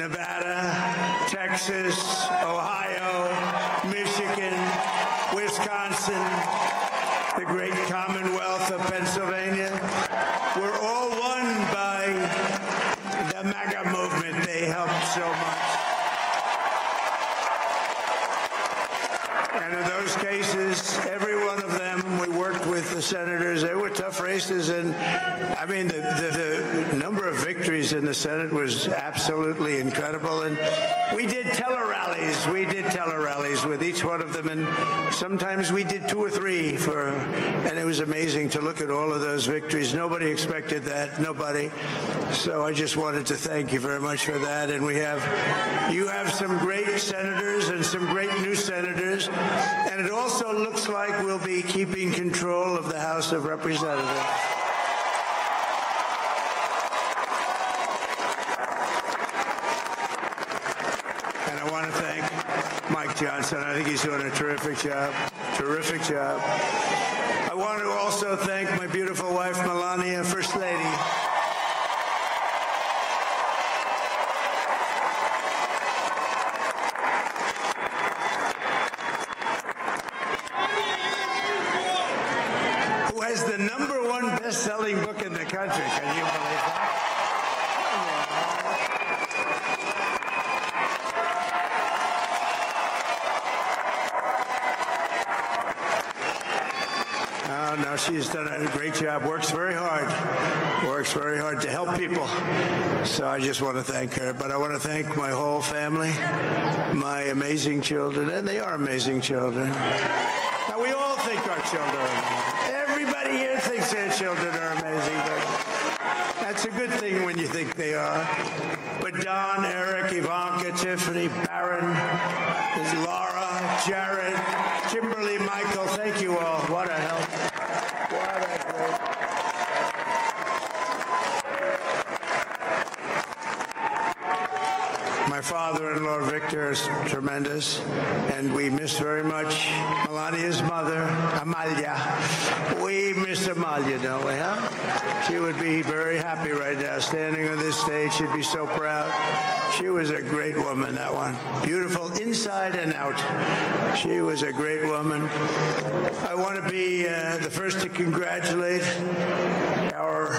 Nevada, Texas, Ohio, Michigan, Wisconsin, the great Commonwealth of Pennsylvania. We're all won by the MAGA movement. They helped so much. And in those cases, every one of them, we worked with the senators. They were tough races, and I mean, the number of victories in the Senate was absolutely incredible. And we did tele-rallies. We did tele-rallies with each one of them, and sometimes we did 2 or 3 and it was amazing to look at all of those victories. Nobody expected that, nobody. So I just wanted to thank you very much for that. And you have some great senators and some great new senators. And it also looks like we'll be keeping control of the House of Representatives. And I want to thank Mike Johnson. I think he's doing a terrific job. Terrific job. I want to also thank my beautiful wife, Melania, First Lady. Has the #1 best-selling book in the country. Can you believe that? Oh, no, she's done a great job. Works very hard to help people. So I just want to thank her. But I want to thank my whole family, my amazing children, and they are amazing children. Now, we all think our children are amazing. Everybody here thinks their children are amazing, but that's a good thing when you think they are. But Don, Eric, Ivanka, Tiffany, Barron, Laura, Jared, Kimberly, Michael, thank you all. What a help. What a great. My father-in-law, Victor, is tremendous, and we miss very much Melania's mother, Amalia. We miss Amalia, don't we, huh? She would be very happy right now, standing on this stage. She'd be so proud. She was a great woman, that one. Beautiful inside and out. She was a great woman. I want to be the first to congratulate our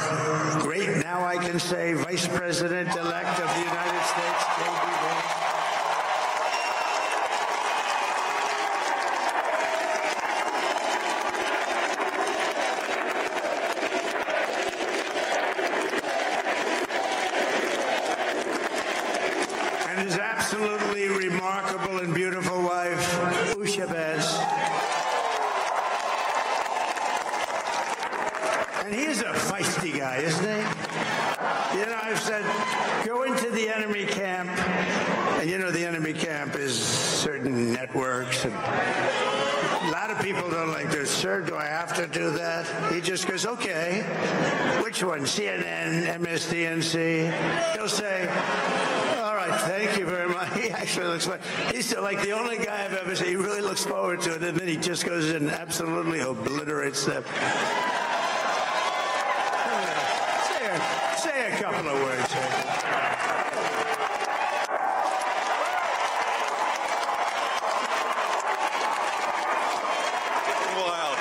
great, now I can say, Vice President-elect of the United States, J.D. Vance. And his absolutely remarkable and beautiful wife, Usha Vance. And he's a feisty guy, isn't he? You know, I've said, go into the enemy camp, and you know the enemy camp is certain networks, and a lot of people don't like this. Sir, do I have to do that? He just goes, okay. Which one? CNN, MSDNC? He'll say, all right, thank you very much. He actually looks like, he's like the only guy I've ever seen. He really looks forward to it, and then he just goes in and absolutely obliterates them. Say a couple of words here. Wild.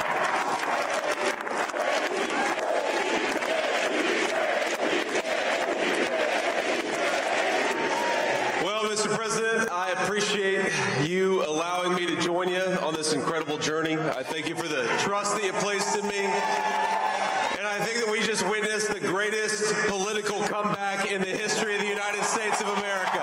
Well, Mr. President, I appreciate you allowing me to join you on this incredible journey. I thank you for the trust that you placed in me. And I think that we just witnessed the greatest political comeback in the history of the United States of America.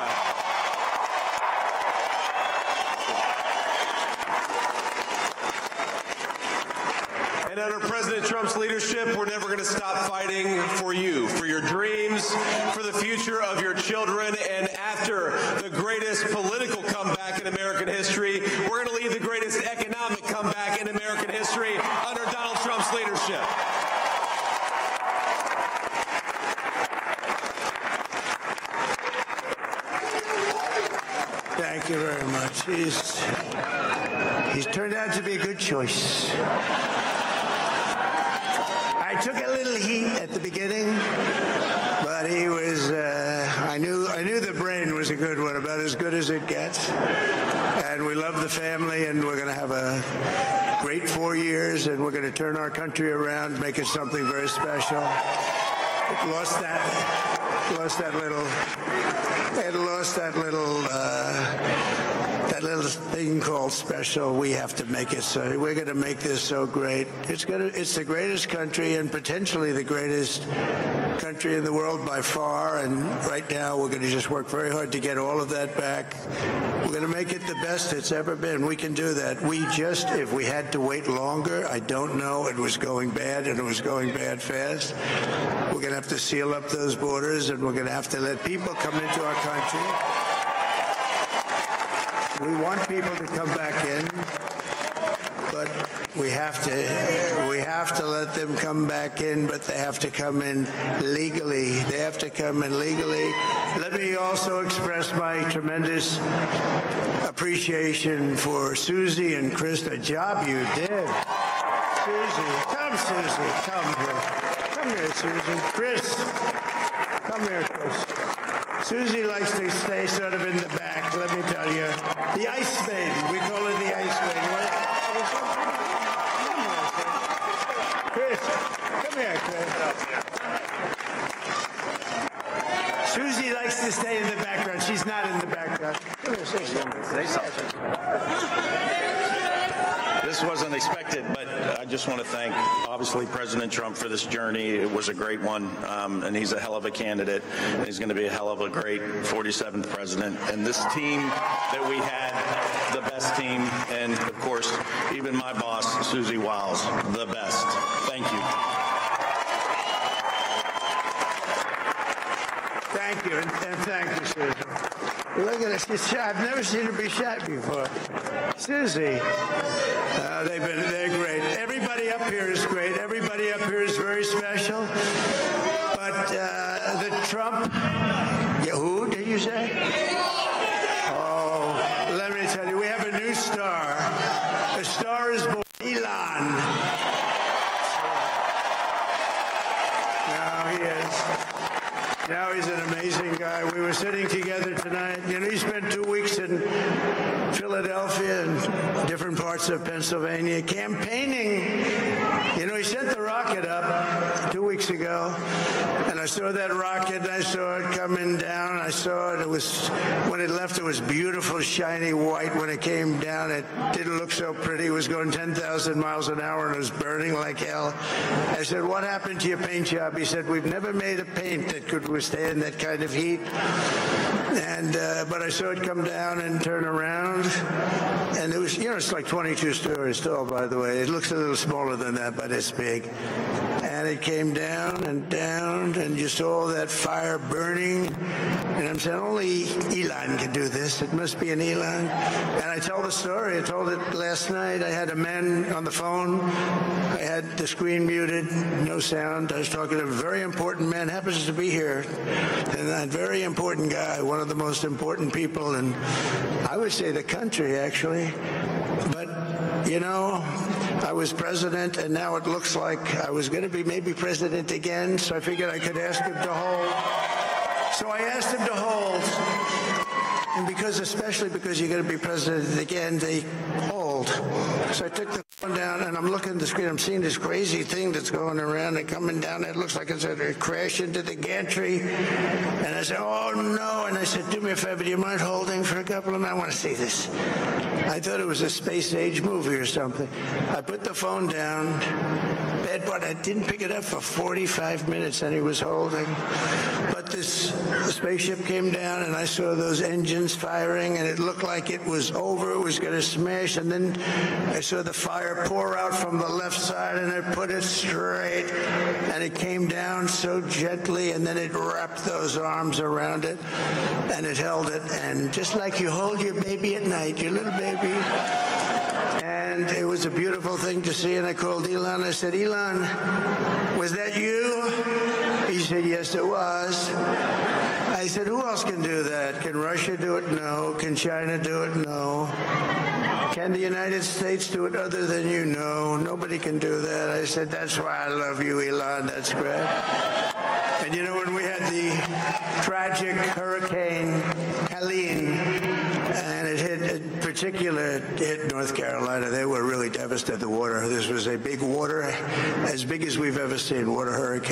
And under President Trump's leadership, we're never going to stop fighting for you, for your dreams, for the future of your children. And after the greatest political comeback in American history, we're going to lead the greatest economic comeback in American history under Donald Trump's leadership. Thank you very much. He's turned out to be a good choice. I took a little heat at the beginning, but he was I knew the brain was a good one, about as good as it gets. And we love the family, and we're going to have a great 4 years, and we're going to turn our country around, make it something very special. It lost that little thing called special. We have to make it so. We're going to make this so great. It's the greatest country, and potentially the greatest country in the world by far. And right now, we're going to just work very hard to get all of that back. We're going to make it the best it's ever been. We can do that. If we had to wait longer, I don't know. It was going bad, and it was going bad fast. We're going to have to seal up those borders, and we're going to have to let people come into our country. We want people to come back in, but we have to let them come back in, but they have to come in legally. They have to come in legally. Let me also express my tremendous appreciation for Susie and Chris, the job you did. Susie, come here. Come here, Susie. Chris, come here, Chris. Susie likes to stay sort of in the back, let me tell you. The ice maiden, we call her the ice maiden. Chris, come here, Chris. Susie likes to stay in the background. She's not in the background. Come here, say something. This wasn't expected, but I just want to thank, obviously, President Trump for this journey. It was a great one, and he's a hell of a candidate. And he's going to be a hell of a great 47th president. And this team that we had, the best team, and, of course, even my boss, Susie Wiles, the best. Thank you. Thank you, and thank you, Susie. Look at this. I've never seen her be shot before. Susie. They're great. Everybody up here is great. Everybody up here is very special. But the Trump, who did you say? Oh, let me tell you, we have a new star. The star is born, Elon. Now he is. Now he's an amazing guy. We were sitting together tonight. You know, he spent 2 weeks in Philadelphia and different parts of Pennsylvania campaigning. You know, he sent the rocket up 2 weeks ago, and I saw that rocket, and I saw it coming down. I saw it. When it left, it was beautiful, shiny white. When it came down, it didn't look so pretty. It was going 10,000 miles an hour, and it was burning like hell. I said, what happened to your paint job? He said, we've never made a paint that could withstand that kind of heat. And but I saw it come down and turn around, and it was, you know, it's like 22 stories tall, by the way. It looks a little smaller than that, but it's big. And it came down, and you saw that fire burning. And I'm saying, only Elon can do this. It must be an Elon. And I tell the story. I told it last night. I had a man on the phone. I had the screen muted, no sound. I was talking to a very important man, happens to be here. And a very important guy, one of the most important people in, I would say, the country, actually. But, you know, I was president, and now it looks like I was going to be maybe president again, so I figured I could ask him to hold. So I asked him to hold, and especially because you're going to be president again, they hold. So I took the phone down, and I'm looking at the screen. I'm seeing this crazy thing that's going around and coming down. It looks like it's going to crash into the gantry. And I said, oh, no. And I said, do me a favor, do you mind holding for a couple of minutes? I want to see this. I thought it was a space-age movie or something. I put the phone down, but I didn't pick it up for 45 minutes, and he was holding. But the spaceship came down, and I saw those engines firing, and it looked like it was over. It was going to smash, and then I saw the fire pour out from the left side, and I put it straight, and it came down so gently, and then it wrapped those arms around it, and it held it, and just like you hold your baby at night, your little baby. And it was a beautiful thing to see, and I called Elon. I said, Elon, was that you? He said, yes, it was. I said, who else can do that? Can Russia do it? No. Can China do it? No. Can the United States do it other than you? No. Nobody can do that. I said, that's why I love you, Elon. That's great. And you know, when we had the tragic Hurricane Helene, and it hit North Carolina. They were really devastated. The water. This was a big water, as big as we've ever seen, water hurricane.